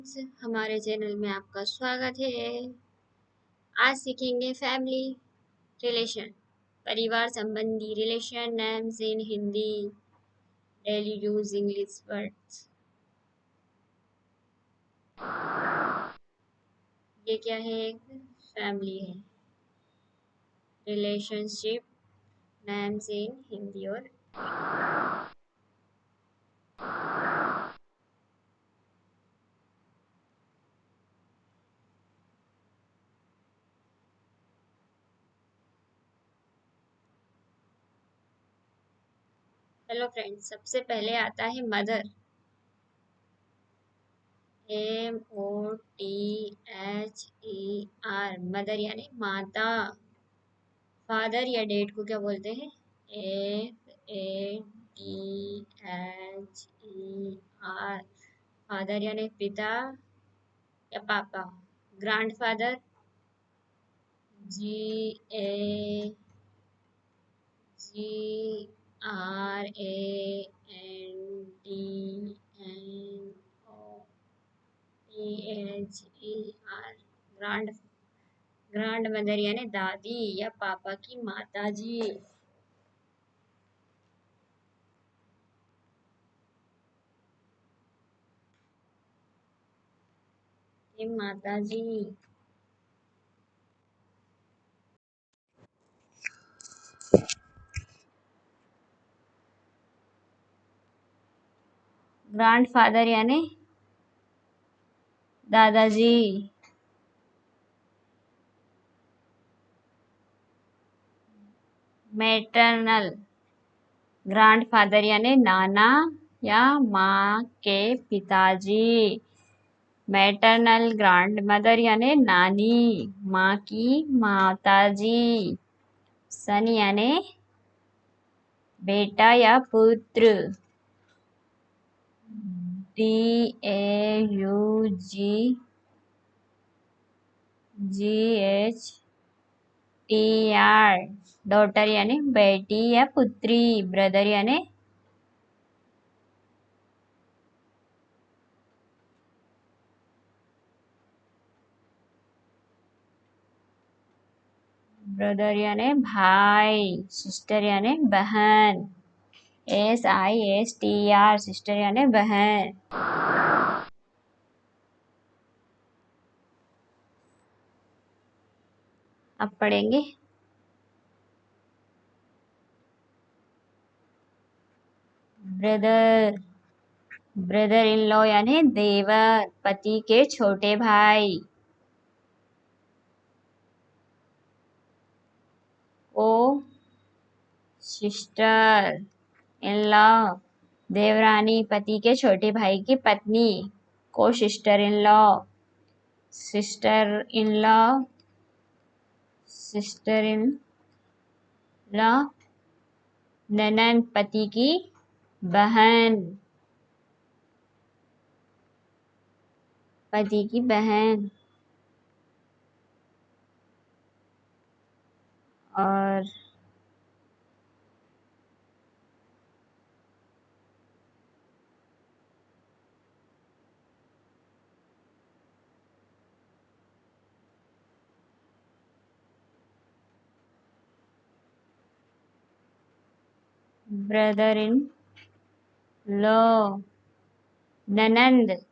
हमारे चैनल में आपका स्वागत है। आज सीखेंगे फैमिली रिलेशन, परिवार संबंधी relation names in Hindi, daily use English words. ये क्या है? एक फैमिली है। रिलेशनशिप नेम्स इन हिंदी और हेलो फ्रेंड्स, सबसे पहले आता है मदर। MOTHER, मदर यानी माता। फादर या डैड को क्या बोलते हैं? FADHER, फादर यानी पिता या पापा। Grand father GRANDPHER, grand grand mother यानी दादी या पापा की माता जी। ये माता जी। ग्रैंड फादर यानी दादाजी। मैटरनल, ग्रैंड फादर यानी नाना या माँ के पिताजी। मैटरनल ग्रैंड मदर यानी नानी, माँ की माताजी। सन यानी बेटा या पुत्र। DAUGHTR, डॉटर यानी बेटी या पुत्री। ब्रदर यानी भाई। सिस्टर यानी बहन। SISTER, सिस्टर यानी बहन। अब पढ़ेंगे ब्रदर। ब्रदर इन लॉ यानी देवर, पति के छोटे भाई। ओ सिस्टर इन लॉ, देवरानी, पति के छोटे भाई की पत्नी। को sister in law. Sister in law, sister in law, ननद, पति की बहन। पति की बहन। और ब्रदर इन लॉ, ननंद,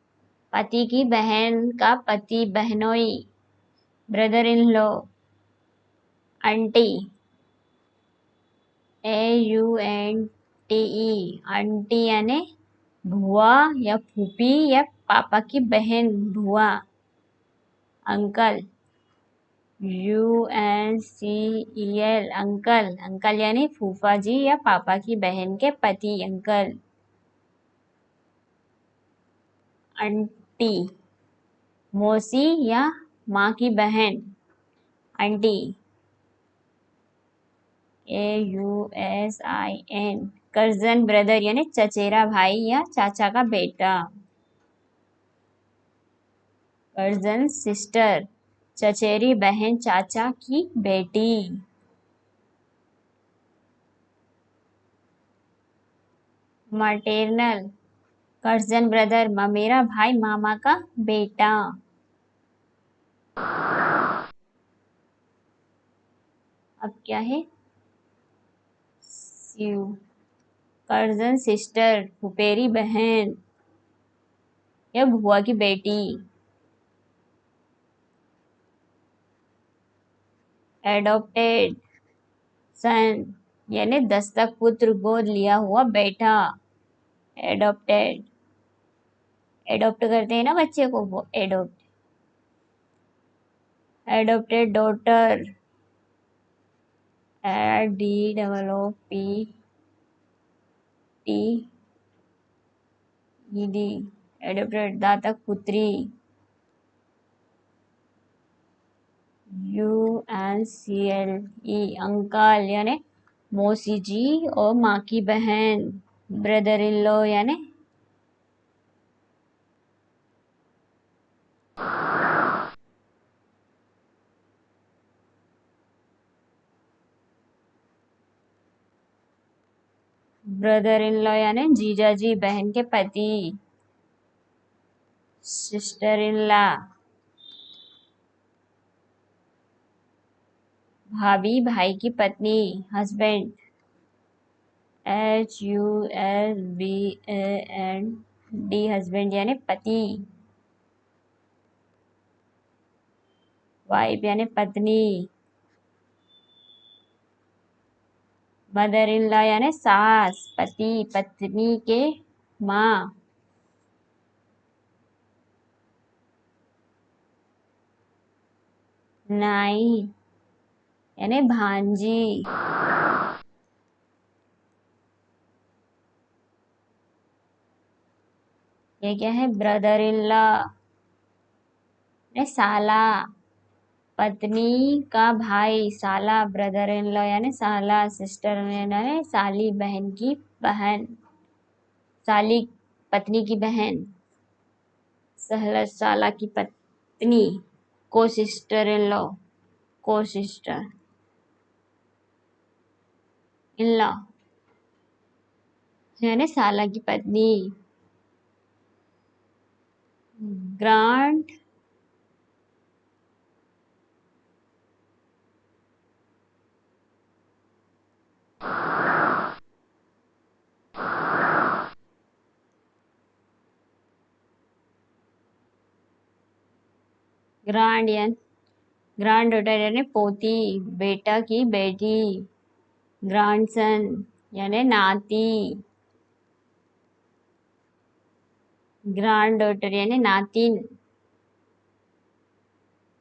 पति की बहन का पति बहनोई। Brother in law, aunty. AUNTE, aunty यानी बुआ या फूफी या पापा की बहन, बुआ। Uncle, UNCLE, uncle. अंकल यानी फूफा जी या पापा की बहन के पति, अंकल। आंटी, मौसी या माँ की बहन, आंटी। AUSIN, कजन ब्रदर यानी चचेरा भाई या चाचा का बेटा। कजन सिस्टर, चचेरी बहन चाचा की बेटी। मटेरनल, कज़न ब्रदर, मेरा भाई मामा का बेटा। अब क्या है? स्यू, कज़न सिस्टर, फुफेरी बहन या बुआ की बेटी। एडॉप्टेड सन, यानी दस्तक पुत्र, गोद लिया हुआ बेटा। एडॉप्टेड, एडॉप्ट करते हैं ना बच्चे को, वो adopt. Adopted daughter, ADOPTED, adopted दातक पुत्री। UNCLE, अंकल यानी मौसी जी और माँ की बहन। ब्रदर इन लॉ यानी ब्रदर इन लॉ यानी जीजा जी, बहन के पति। सिस्टर इन लॉ, भाभी, भाई की पत्नी। हस्बैंड, HUSBAND, हस्बैंड यानी पति। वाइफ यानी पत्नी। मदर इन लॉ यानी सास, पति पत्नी के माँ। नाई यानी भांजी। ये क्या है? ब्रदर इन लॉ यानी साला, पत्नी का भाई साला। ब्रदर इन लॉ यानी साला। सिस्टर यानी साली, बहन की बहन। साली, पत्नी की बहन। सहला, साला की पत्नी। को सिस्टर इन लॉ, को सिस्टर इन लॉ यानी साला की पत्नी। ग्रांड, ग्रांड डॉटर यानी पोती, बेटा की बेटी। ग्रैंडसन यानी नाती। ग्रैंड डॉटर यानी नातिन,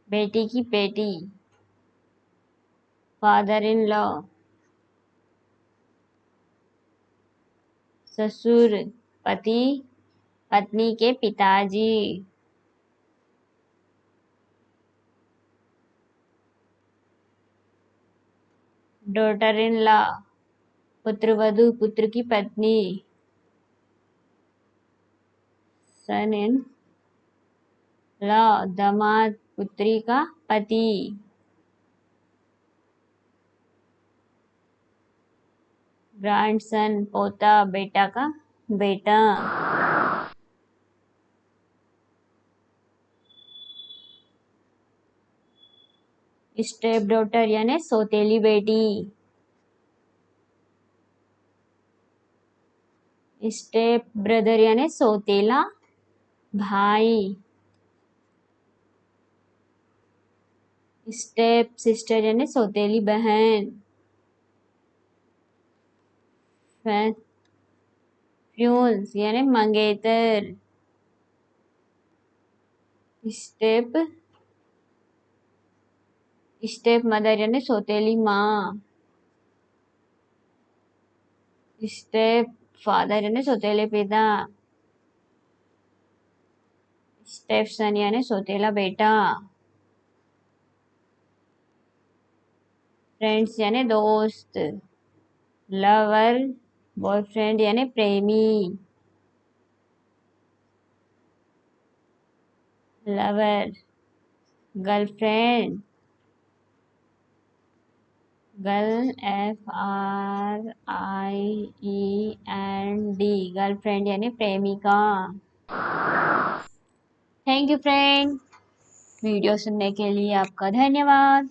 बेटी की बेटी। फादर इन लॉ, ससुर, पति पत्नी के पिताजी। डॉटर इन लॉ, पुत्रवधू, पुत्र की पत्नी। सन इन लॉ, दामाद, पुत्री का पति। ग्रैंडसन, पोता, बेटा का बेटा। स्टेप डॉटर यानी सौतेली बेटी। स्टेप ब्रदर यानी सौतेला भाई। स्टेप सिस्टर यानी सौतेली बहन। फ्यून्स यानी मंगेतर। स्टेप स्टेप मदर यानी सौतेली माँ। स्टेप फादर यानी सौतेले पिता। स्टेप सन यानी सौतेला बेटा। फ्रेंड्स यानी दोस्त। लवर, बॉयफ्रेंड यानी प्रेमी। Lover, girlfriend. Girl FRIEND, girlfriend यानी प्रेमिका। थैंक यू फ्रेंड, वीडियो सुनने के लिए आपका धन्यवाद।